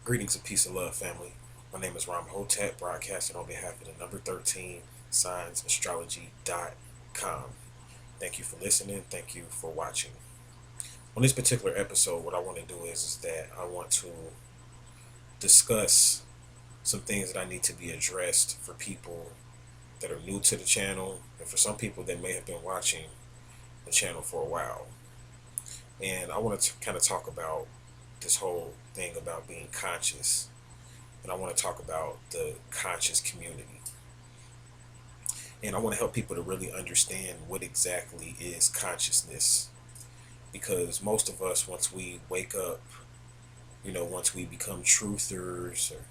Greetings and peace and love, family. My name is Ram Hotep, broadcasting on behalf of the number 13 SignsAstrology.com. Thank you for listening. Thank you for watching. On this particular episode, what I want to do is that I want to discuss some things that I need to be addressed for people that are new to the channel and for some people that may have been watching the channel for a while. And I want to kind of talk about this whole thing about being conscious. And I want to talk about the conscious community. And I want to help people to really understand what exactly is consciousness. Because most of us, once we wake up, once we become truthers, or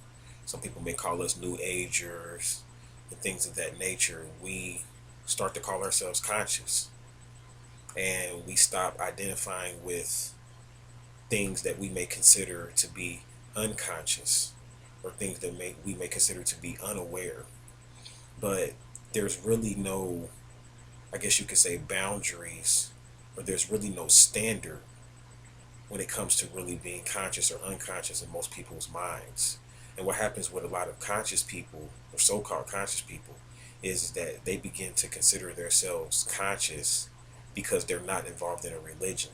some people may call us new agers, and things of that nature, we start to call ourselves conscious. And we stop identifying with things that we may consider to be unconscious, or things that we may consider to be unaware. But there's really no, I guess you could say, boundaries, or there's really no standard when it comes to really being conscious or unconscious in most people's minds. And what happens with a lot of conscious people, or so-called conscious people, is that they begin to consider themselves conscious because they're not involved in a religion.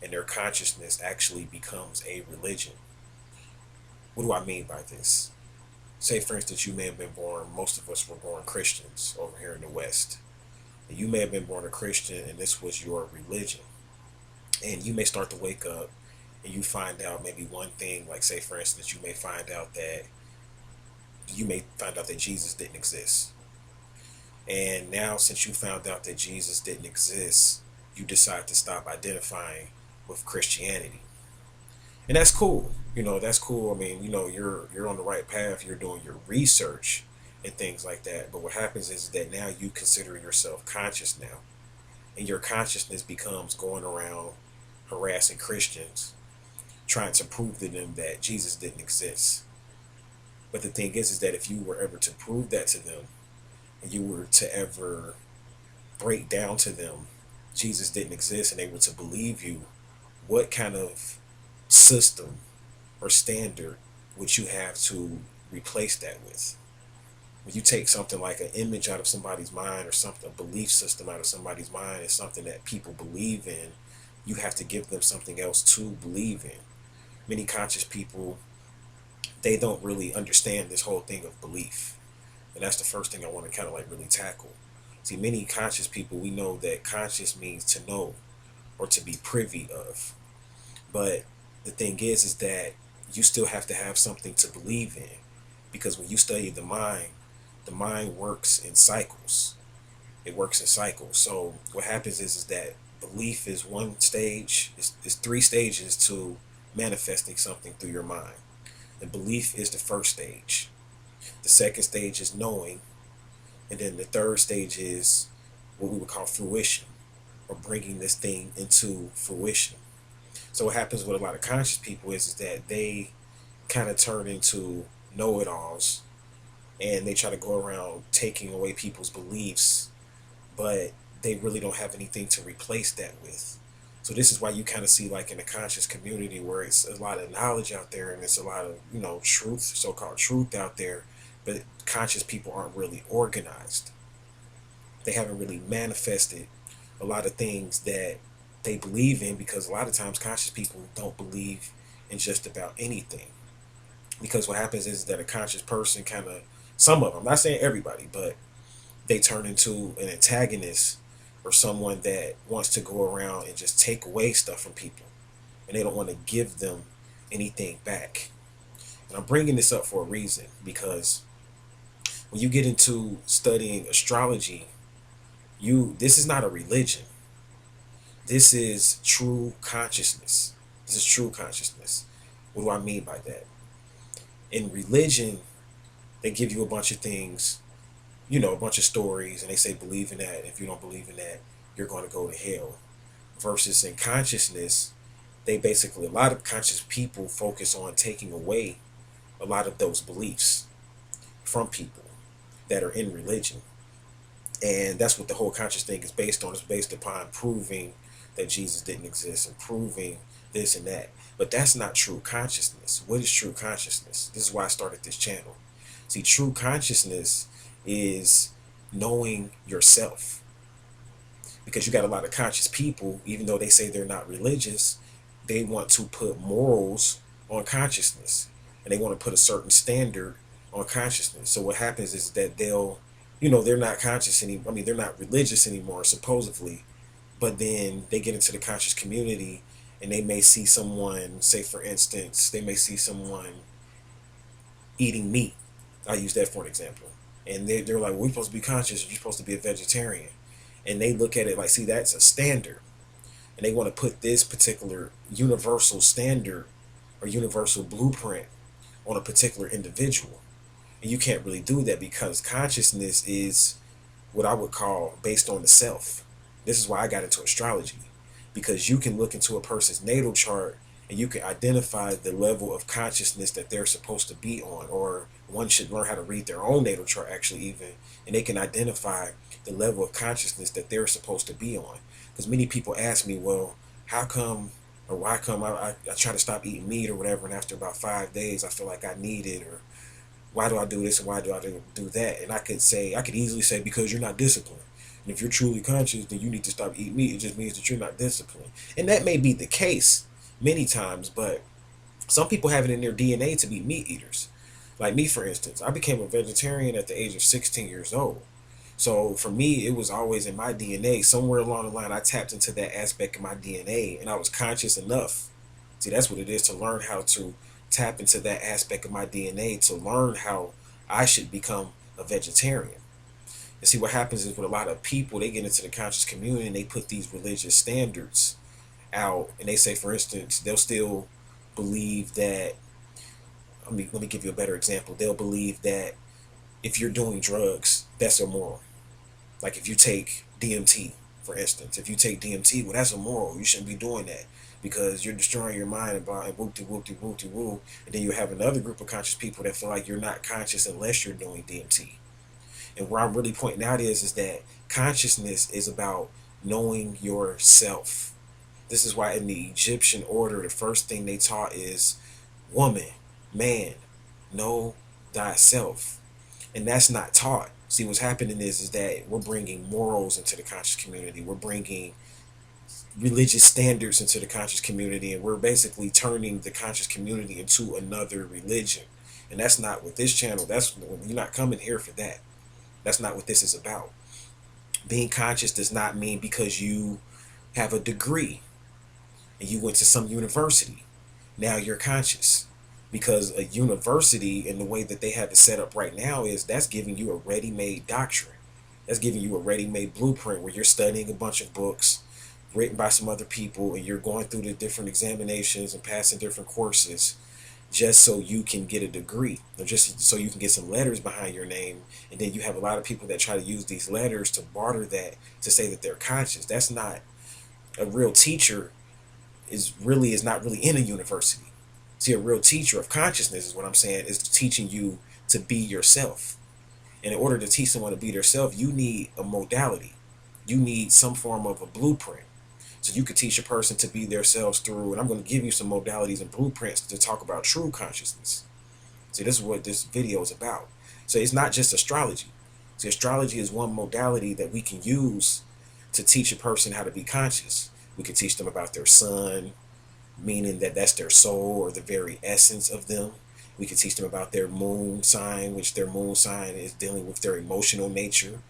And their consciousness actually becomes a religion. What do I mean by this? Say, for instance, you may have been born, most of us were born Christians over here in the West. And you may have been born a Christian and this was your religion. And you may start to wake up and you find out maybe one thing, like say, for instance, you may find out that Jesus didn't exist. And now, since you found out that Jesus didn't exist, you decide to stop identifying with Christianity. And that's cool. That's cool. I mean, you're on the right path. You're doing your research and things like that. But what happens is that now you consider yourself conscious now. And your consciousness becomes going around harassing Christians, trying to prove to them that Jesus didn't exist. But the thing is that if you were ever to prove that to them, and you were to ever break down to them Jesus didn't exist and they were to believe you, what kind of system or standard would you have to replace that with? When you take something like an image out of somebody's mind, or something, a belief system out of somebody's mind, is something that people believe in, you have to give them something else to believe in. Many conscious people, they don't really understand this whole thing of belief. And that's the first thing I want to kind of like really tackle. See, many conscious people, we know that conscious means to know or to be privy of. But the thing is that you still have to have something to believe in. Because when you study the mind works in cycles. It works in cycles. So what happens is that belief is one stage, is three stages to manifesting something through your mind. And belief is the first stage. The second stage is knowing. And then the third stage is what we would call fruition, or bringing this thing into fruition. So what happens with a lot of conscious people is that they kind of turn into know-it-alls, and they try to go around taking away people's beliefs, but they really don't have anything to replace that with. So this is why you kind of see, like in the conscious community, where it's a lot of knowledge out there and it's a lot of truth, so-called truth out there, but conscious people aren't really organized. They haven't really manifested a lot of things that they believe in, because a lot of times conscious people don't believe in just about anything. Because what happens is that a conscious person kind of, some of them, I'm not saying everybody, but they turn into an antagonist, or someone that wants to go around and just take away stuff from people, and they don't want to give them anything back. And I'm bringing this up for a reason, because when you get into studying astrology, this is not a religion. This is true consciousness. This is true consciousness. What do I mean by that? In religion, they give you a bunch of things, a bunch of stories, and they say believe in that. If you don't believe in that, you're going to go to hell. Versus in consciousness, a lot of conscious people focus on taking away a lot of those beliefs from people that are in religion. And that's what the whole conscious thing is based on. It's based upon proving that Jesus didn't exist and proving this and that. But that's not true consciousness. What is true consciousness? This is why I started this channel. See, true consciousness is knowing yourself. Because you got a lot of conscious people, even though they say they're not religious, they want to put morals on consciousness. And they want to put a certain standard on consciousness. So what happens is that they'll, they're not conscious anymore. I mean, they're not religious anymore, supposedly. But then they get into the conscious community and they may see someone, say for instance, they may see someone eating meat. I use that for an example. And they're like, well, we're supposed to be conscious. You're supposed to be a vegetarian. And they look at it like, see, that's a standard. And they want to put this particular universal standard or universal blueprint on a particular individual. And you can't really do that because consciousness is what I would call based on the self. This is why I got into astrology, because you can look into a person's natal chart and you can identify the level of consciousness that they're supposed to be on, or one should learn how to read their own natal chart actually even, and they can identify the level of consciousness that they're supposed to be on. Because many people ask me, well, how come or why come I try to stop eating meat or whatever, and after about 5 days I feel like I need it, or why do I do this and why do I do that? And I could easily say, because you're not disciplined. And if you're truly conscious, then you need to stop eating meat. It just means that you're not disciplined. And that may be the case many times, but some people have it in their DNA to be meat eaters. Like me, for instance, I became a vegetarian at the age of 16 years old. So for me, it was always in my DNA. Somewhere along the line, I tapped into that aspect of my DNA and I was conscious enough. See, that's what it is, to learn how to tap into that aspect of my DNA, to learn how I should become a vegetarian. And see, what happens is with a lot of people, they get into the conscious community and they put these religious standards out. And they say, for instance, they'll still believe that, let me give you a better example. They'll believe that if you're doing drugs, that's immoral. Like if you take DMT, for instance, if you take DMT, well, that's immoral. You shouldn't be doing that because you're destroying your mind and whoop-de-whoop-de-whoop-de-whoop. And then you have another group of conscious people that feel like you're not conscious unless you're doing DMT. And where I'm really pointing out is that consciousness is about knowing yourself. This is why in the Egyptian order, the first thing they taught is woman, man, know thyself. And that's not taught. See, what's happening is that we're bringing morals into the conscious community. We're bringing religious standards into the conscious community, and we're basically turning the conscious community into another religion. And that's not what this channel, you're not coming here for that. That's not what this is about. Being conscious does not mean because you have a degree and you went to some university, now you're conscious. Because a university, in the way that they have it set up right now, is that's giving you a ready-made doctrine. That's giving you a ready-made blueprint where you're studying a bunch of books written by some other people and you're going through the different examinations and passing different courses just so you can get a degree, or just so you can get some letters behind your name. And then you have a lot of people that try to use these letters to barter that, to say that they're conscious. That's not a real teacher. Is not really in a university. See, a real teacher of consciousness, is what I'm saying, is teaching you to be yourself. And in order to teach someone to be themselves, you need a modality. You need some form of a blueprint. So you could teach a person to be themselves through, and I'm going to give you some modalities and blueprints to talk about true consciousness. See, this is what this video is about. So it's not just astrology. See, astrology is one modality that we can use to teach a person how to be conscious. We could teach them about their sun, meaning that that's their soul or the very essence of them. We could teach them about their moon sign, which their moon sign is dealing with their emotional nature.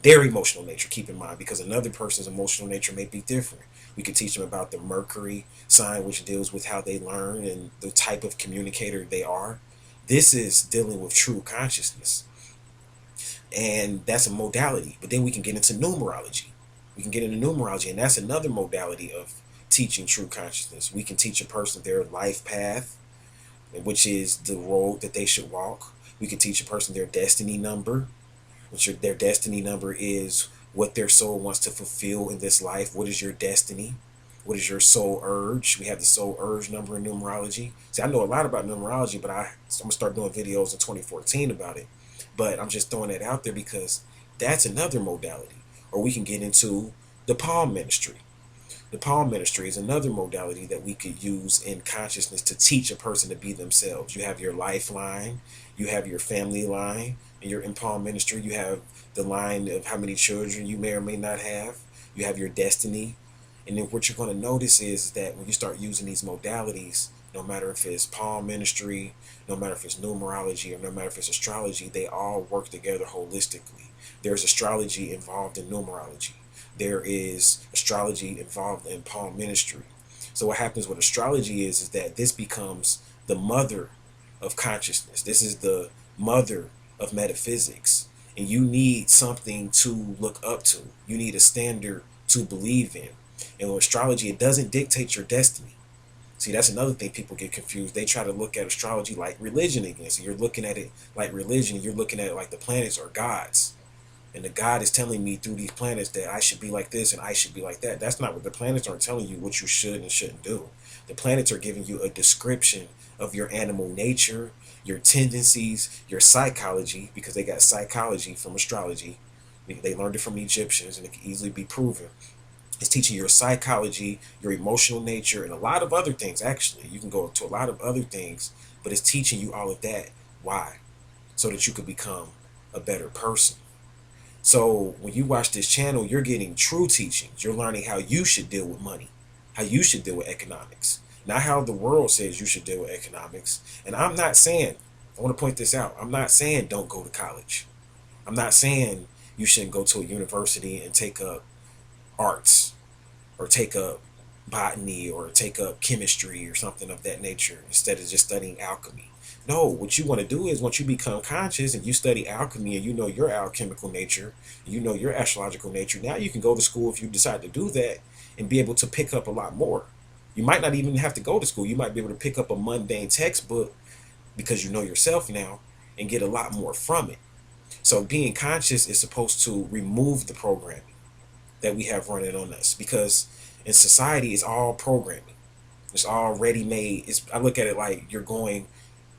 Their emotional nature, keep in mind, because another person's emotional nature may be different. We could teach them about the Mercury sign, which deals with how they learn and the type of communicator they are. This is dealing with true consciousness. And that's a modality. But then we can get into numerology. And that's another modality of teaching true consciousness. We can teach a person their life path, which is the road that they should walk. We can teach a person their destiny number, which their destiny number is what their soul wants to fulfill in this life. What is your destiny? What is your soul urge? We have the soul urge number in numerology. See, I know a lot about numerology, but I'm going to start doing videos in 2014 about it. But I'm just throwing that out there because that's another modality. Or we can get into the palm ministry. The palm ministry is another modality that we could use in consciousness to teach a person to be themselves. You have your lifeline, you have your family line, and you're in palm ministry. You have the line of how many children you may or may not have. You have your destiny. And then what you're going to notice is that when you start using these modalities, no matter if it's palm ministry, no matter if it's numerology, or no matter if it's astrology, they all work together holistically. There's astrology involved in numerology. There is astrology involved in palm ministry. So what happens with astrology is that this becomes the mother of consciousness. This is the mother of metaphysics. And you need something to look up to. You need a standard to believe in. And with astrology, it doesn't dictate your destiny. See, that's another thing people get confused. They try to look at astrology like religion again. So you're looking at it like religion. You're looking at it like the planets are gods. And the God is telling me through these planets that I should be like this and I should be like that. That's not what the planets aren't telling you what you should and shouldn't do. The planets are giving you a description of your animal nature, your tendencies, your psychology, because they got psychology from astrology. They learned it from the Egyptians and it can easily be proven. It's teaching your psychology, your emotional nature, and a lot of other things, actually. You can go to a lot of other things, but it's teaching you all of that. Why? So that you could become a better person. So when you watch this channel, you're getting true teachings. You're learning how you should deal with money, how you should deal with economics, not how the world says you should deal with economics. And I'm not saying, I want to point this out, I'm not saying don't go to college. I'm not saying you shouldn't go to a university and take up arts or take up botany or take up chemistry or something of that nature instead of just studying alchemy. No, what you want to do is once you become conscious and you study alchemy and you know your alchemical nature, you know your astrological nature, now you can go to school if you decide to do that and be able to pick up a lot more. You might not even have to go to school. You might be able to pick up a mundane textbook because you know yourself now and get a lot more from it. So being conscious is supposed to remove the programming that we have running on us, because in society it's all programming. It's all ready made. I look at it like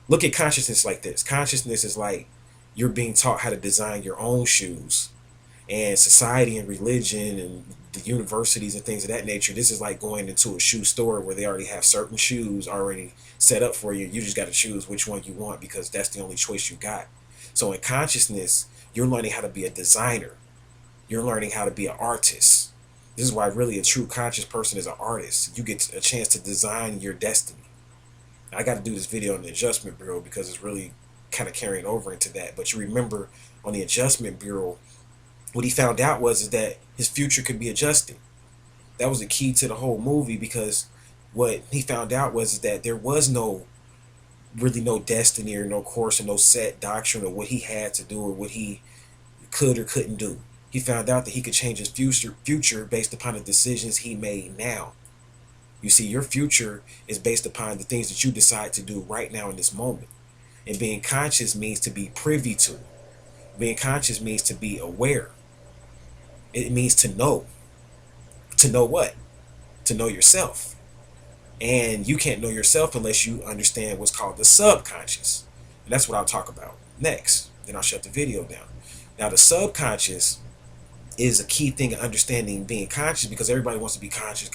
look at consciousness like this. Consciousness is like you're being taught how to design your own shoes. And society and religion and the universities and things of that nature, this is like going into a shoe store where they already have certain shoes already set up for you. You just got to choose which one you want because that's the only choice you got. So in consciousness, you're learning how to be a designer. You're learning how to be an artist. This is why really a true conscious person is an artist. You get a chance to design your destiny. I got to do this video on the Adjustment Bureau because it's really kind of carrying over into that. But you remember on the Adjustment Bureau, what he found out was that his future could be adjusted. That was the key to the whole movie, because what he found out was that there was really no destiny or no course or no set doctrine of what he had to do or what he could or couldn't do. He found out that he could change his future based upon the decisions he made now. You see, your future is based upon the things that you decide to do right now in this moment. And being conscious means to be privy to. Being conscious means to be aware. It means to know. To know what? To know yourself. And you can't know yourself unless you understand what's called the subconscious. And that's what I'll talk about next. Then I'll shut the video down. Now, the subconscious is a key thing in understanding being conscious, because everybody wants to be conscious,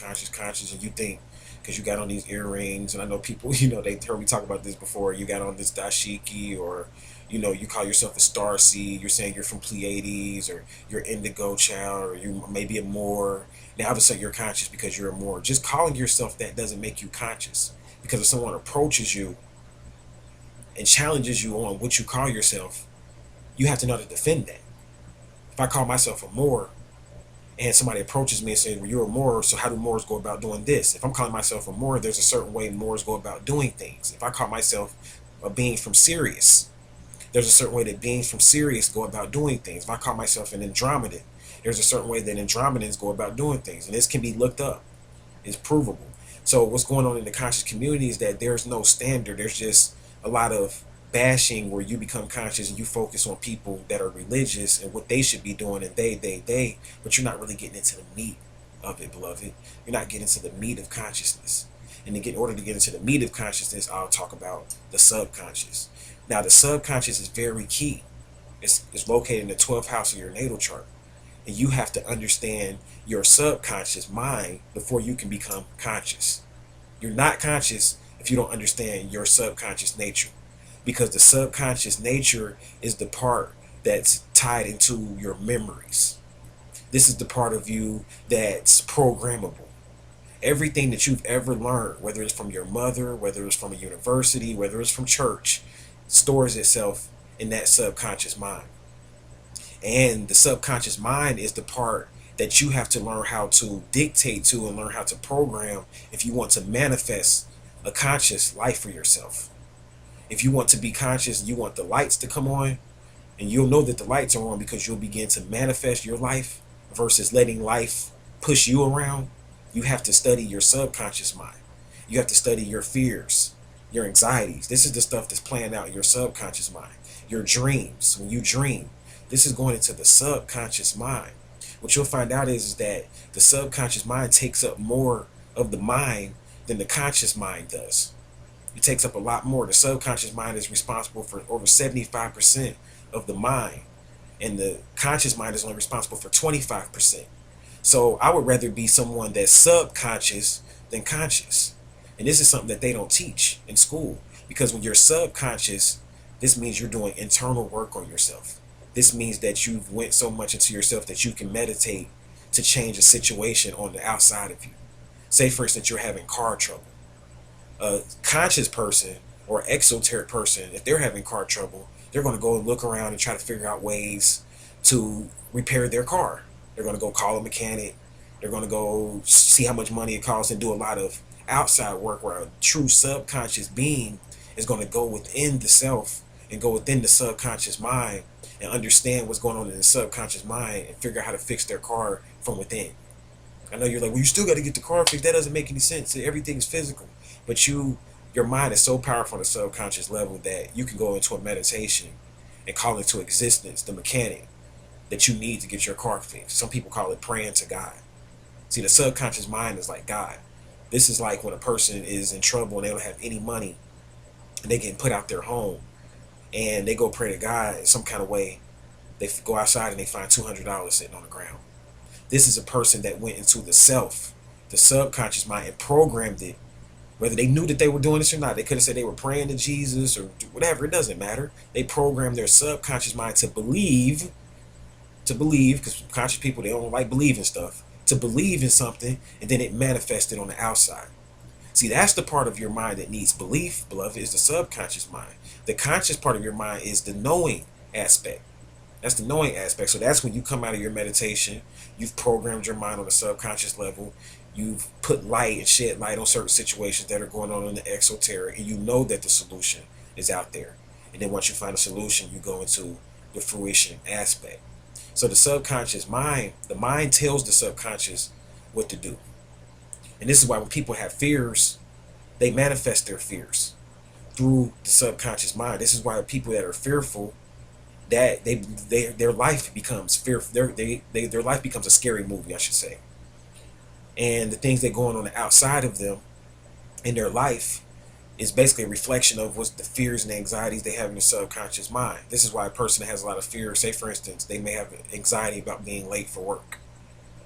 and you think because you got on these earrings, and I know people, they heard me talk about this before, you got on this dashiki, or you call yourself a star seed, you're saying you're from Pleiades, or you're indigo child, or you maybe a Moor. Now all of a sudden you're conscious because you're a Moor. Just calling yourself that doesn't make you conscious, because if someone approaches you and challenges you on what you call yourself, you have to know how to defend that. If I call myself a Moor and somebody approaches me and says, well, you're a Moor, so how do Moors go about doing this? If I'm calling myself a Moor, there's a certain way Moors go about doing things. If I call myself a being from Sirius, there's a certain way that beings from Sirius go about doing things. If I call myself an Andromedan, there's a certain way that Andromedans go about doing things. And this can be looked up. It's provable. So what's going on in the conscious community is that there's no standard. There's just a lot of bashing where you become conscious and you focus on people that are religious and what they should be doing, and they, but you're not really getting into the meat of it, beloved. You're not getting into the meat of consciousness. And in order to get into the meat of consciousness, I'll talk about the subconscious. Now, the subconscious is very key. It's located in the 12th house of your natal chart. And you have to understand your subconscious mind before you can become conscious. You're not conscious if you don't understand your subconscious nature, because the subconscious nature is the part that's tied into your memories. This is the part of you that's programmable. Everything that you've ever learned, whether it's from your mother, whether it's from a university, whether it's from church, stores itself in that subconscious mind. And the subconscious mind is the part that you have to learn how to dictate to and learn how to program if you want to manifest a conscious life for yourself. If you want to be conscious, you want the lights to come on, and you'll know that the lights are on because you'll begin to manifest your life versus letting life push you around. You have to study your subconscious mind. You have to study your fears, your anxieties. This is the stuff that's playing out in your subconscious mind. Your dreams, when you dream, this is going into the subconscious mind. What you'll find out is that the subconscious mind takes up more of the mind than the conscious mind does. It takes up a lot more. The subconscious mind is responsible for over 75% of the mind, and the conscious mind is only responsible for 25%. So I would rather be someone that's subconscious than conscious. And this is something that they don't teach in school, because when you're subconscious, this means you're doing internal work on yourself. This means that you've went so much into yourself that you can meditate to change a situation on the outside of you. Say, for instance, you're having car trouble. A conscious person or exoteric person, if they're having car trouble, they're going to go and look around and try to figure out ways to repair their car. They're going to go call a mechanic. They're going to go see how much money it costs and do a lot of outside work, where a true subconscious being is going to go within the self and go within the subconscious mind and understand what's going on in the subconscious mind and figure out how to fix their car from within. I know you're like, well, you still got to get the car fixed. That doesn't make any sense. Everything's physical. But your mind is so powerful on the subconscious level that you can go into a meditation and call into existence the mechanic that you need to get your car fixed. Some people call it praying to God. See, the subconscious mind is like God. This is like when a person is in trouble and they don't have any money and they get put out their home, and they go pray to God in some kind of way. They go outside and they find $200 sitting on the ground. This is a person that went into the self, the subconscious mind, and programmed it. Whether they knew that they were doing this or not, they could have said they were praying to Jesus or whatever. It doesn't matter. They programmed their subconscious mind to believe, because conscious people, they don't like believing stuff, to believe in something, and then it manifested on the outside. See, that's the part of your mind that needs belief, beloved, is the subconscious mind. The conscious part of your mind is the knowing aspect. That's the knowing aspect. So that's when you come out of your meditation, you've programmed your mind on the subconscious level, you've put light and shed light on certain situations that are going on in the exoteric, and you know that the solution is out there. And then once you find a solution, you go into the fruition aspect. So the subconscious mind, the mind tells the subconscious what to do. And this is why when people have fears, they manifest their fears through the subconscious mind. This is why people that are fearful, that their life becomes fearful. Their life becomes a scary movie, I should say. And the things that go on the outside of them in their life is basically a reflection of what's the fears and anxieties they have in their subconscious mind. This is why a person that has a lot of fear, say for instance, they may have anxiety about being late for work,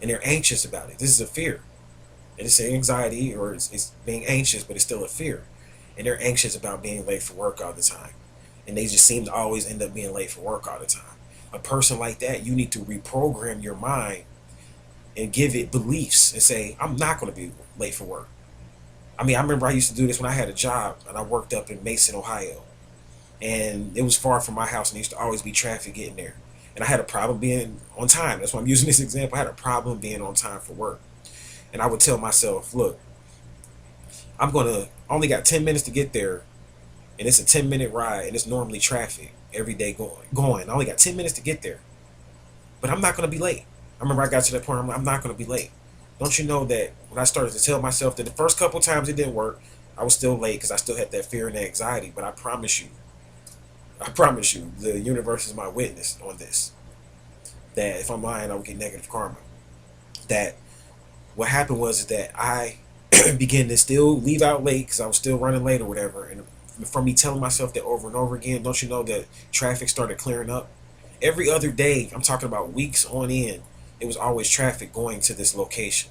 and they're anxious about it. This is a fear. And it's an anxiety, or it's being anxious, but it's still a fear. And they're anxious about being late for work all the time. And they just seem to always end up being late for work all the time. A person like that, you need to reprogram your mind and give it beliefs and say, I'm not going to be late for work. I mean, I remember I used to do this when I had a job and I worked up in Mason, Ohio. And it was far from my house and there used to always be traffic getting there. And I had a problem being on time. That's why I'm using this example. I had a problem being on time for work. And I would tell myself, look, only got 10 minutes to get there, and it's a 10-minute ride, and it's normally traffic every day going. I only got 10 minutes to get there, but I'm not going to be late. I remember I got to that point, I'm not going to be late. Don't you know that when I started to tell myself that the first couple times it didn't work, I was still late because I still had that fear and anxiety, but I promise you, the universe is my witness on this, that if I'm lying, I will get negative karma. That what happened was that I began to still leave out late because I was still running late or whatever. And from me telling myself that over and over again, don't you know that traffic started clearing up? Every other day, I'm talking about weeks on end, it was always traffic going to this location.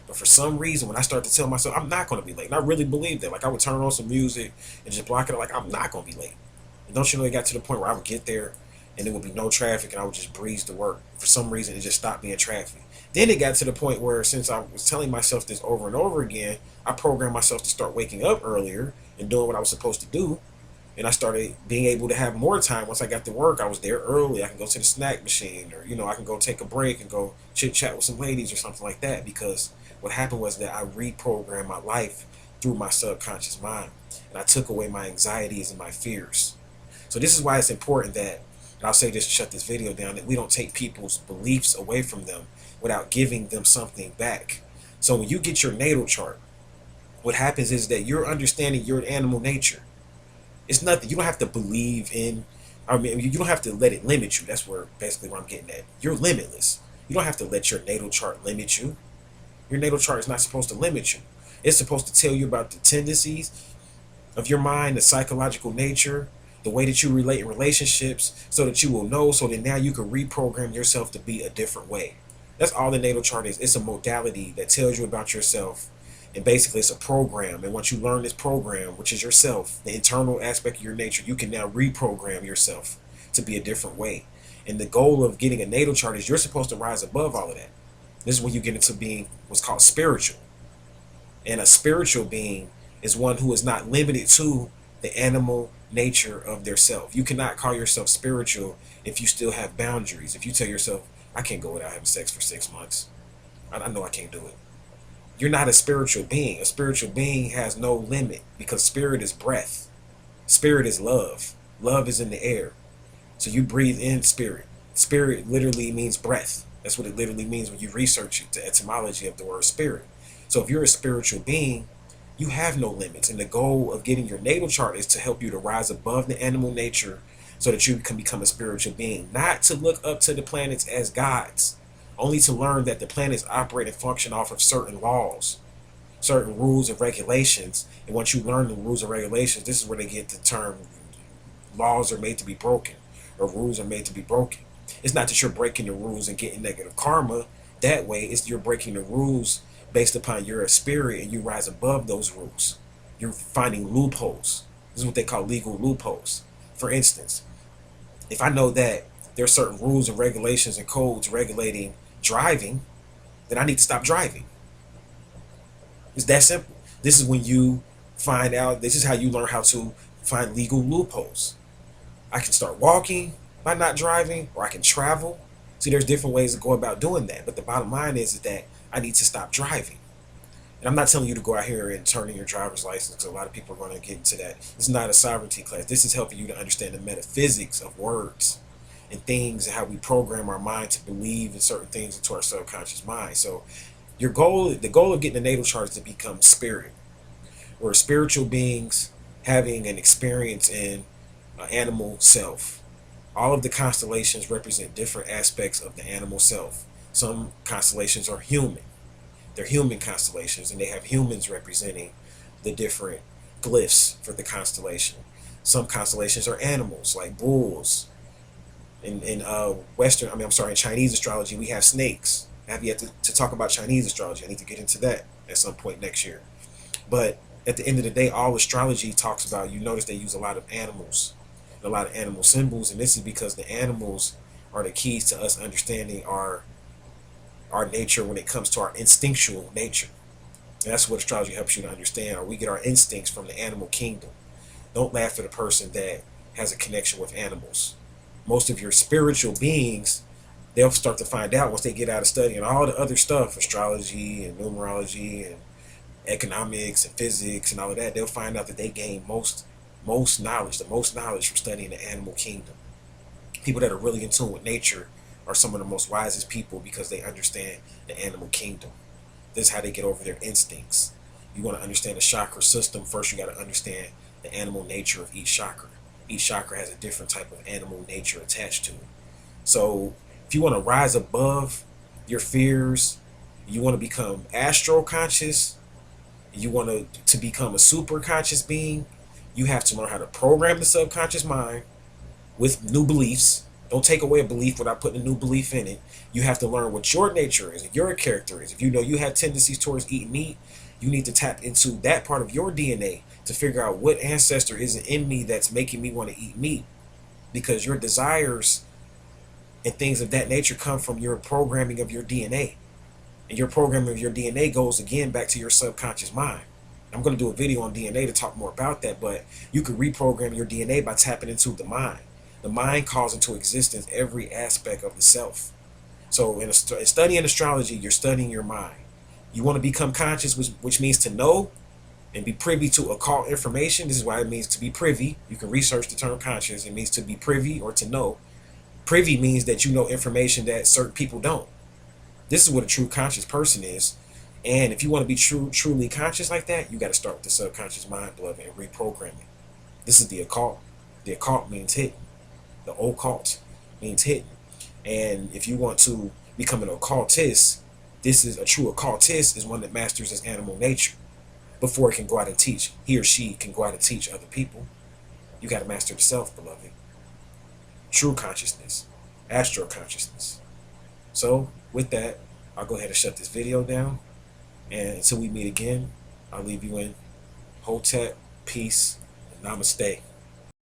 But for some reason, when I started to tell myself I'm not going to be late, and I really believed that, like I would turn on some music and just block it out, like I'm not going to be late. And don't you know, it got to the point where I would get there and there would be no traffic and I would just breeze to work. For some reason, it just stopped being traffic. Then it got to the point where, since I was telling myself this over and over again, I programmed myself to start waking up earlier and doing what I was supposed to do. And I started being able to have more time. Once I got to work, I was there early. I can go to the snack machine, or I can go take a break and go chit chat with some ladies or something like that. Because what happened was that I reprogrammed my life through my subconscious mind, and I took away my anxieties and my fears. So this is why it's important that, and I'll say this to shut this video down, that we don't take people's beliefs away from them without giving them something back. So when you get your natal chart, what happens is that you're understanding your animal nature. It's nothing. You don't have to believe in, I mean, you don't have to let it limit you. That's where basically where I'm getting at. You're limitless. You don't have to let your natal chart limit you. Your natal chart is not supposed to limit you. It's supposed to tell you about the tendencies of your mind, the psychological nature, the way that you relate in relationships, so that you will know, so that now you can reprogram yourself to be a different way. That's all the natal chart is. It's a modality that tells you about yourself. And basically, it's a program. And once you learn this program, which is yourself, the internal aspect of your nature, you can now reprogram yourself to be a different way. And the goal of getting a natal chart is you're supposed to rise above all of that. This is when you get into being what's called spiritual. And a spiritual being is one who is not limited to the animal nature of their self. You cannot call yourself spiritual if you still have boundaries. If you tell yourself, I can't go without having sex for 6 months. I know I can't do it. You're not a spiritual being. A spiritual being has no limit, because spirit is breath. Spirit is love. Love is in the air. So you breathe in spirit. Spirit literally means breath. That's what it literally means when you research it, the etymology of the word spirit. So if you're a spiritual being, you have no limits. And the goal of getting your natal chart is to help you to rise above the animal nature so that you can become a spiritual being. Not to look up to the planets as gods, only to learn that the planets operate and function off of certain laws, certain rules and regulations. And once you learn the rules and regulations, this is where they get the term laws are made to be broken, or rules are made to be broken. It's not that you're breaking the rules and getting negative karma that way. It's you're breaking the rules based upon you're a spirit and you rise above those rules. You're finding loopholes. This is what they call legal loopholes. For instance, if I know that there are certain rules and regulations and codes regulating driving, then I need to stop driving. It's that simple. This is when you find out, this is how you learn how to find legal loopholes. I can start walking by not driving, or I can travel. See, there's different ways to go about doing that. But the bottom line is that I need to stop driving. And I'm not telling you to go out here and turn in your driver's license, because a lot of people are going to get into that. This is not a sovereignty class. This is helping you to understand the metaphysics of words and things, and how we program our mind to believe in certain things into our subconscious mind. So the goal of getting a natal chart is to become spirit. We're spiritual beings having an experience in animal self. All of the constellations represent different aspects of the animal self. Some constellations are human. They're human constellations, and they have humans representing the different glyphs for the constellation. Some constellations are animals, like bulls. In Chinese astrology, we have snakes. I have yet to talk about Chinese astrology. I need to get into that at some point next year. But at the end of the day, all astrology talks about, you notice they use a lot of animals, a lot of animal symbols, and this is because the animals are the keys to us understanding our nature when it comes to our instinctual nature. And that's what astrology helps you to understand, or we get our instincts from the animal kingdom. Don't laugh at a person that has a connection with animals. Most of your spiritual beings, they'll start to find out once they get out of studying all the other stuff, astrology and numerology and economics and physics and all of that, they'll find out that they gain most knowledge, the most knowledge from studying the animal kingdom. People that are really in tune with nature are some of the most wisest people, because they understand the animal kingdom. This is how they get over their instincts. You want to understand the chakra system, first you got to understand the animal nature of each chakra. Each chakra has a different type of animal nature attached to it. So if you want to rise above your fears, you want to become astro-conscious, you want to become a super conscious being, you have to learn how to program the subconscious mind with new beliefs. Don't take away a belief without putting a new belief in it. You have to learn what your nature is and your character is. If you know you have tendencies towards eating meat, you need to tap into that part of your DNA to figure out what ancestor is in me that's making me want to eat meat. Because your desires and things of that nature come from your programming of your DNA. And your programming of your DNA goes again back to your subconscious mind. I'm going to do a video on DNA to talk more about that, but you can reprogram your DNA by tapping into the mind. The mind calls into existence every aspect of the self. So in studying astrology, you're studying your mind. You want to become conscious, which means to know and be privy to occult information. This is why it means to be privy. You can research the term conscious. It means to be privy or to know. Privy means that you know information that certain people don't. This is what a true conscious person is. And if you want to be truly conscious like that, you got to start with the subconscious mind, beloved, and reprogramming. This is the occult. The occult means hidden. The occult means hidden. And if you want to become an occultist, this is a true occultist is one that masters his animal nature before it can go out and teach. He or she can go out and teach other people. You got to master the self, beloved. True consciousness. Astro-Consciousness. So with that, I'll go ahead and shut this video down. And until we meet again, I'll leave you in Hotep, peace, and namaste.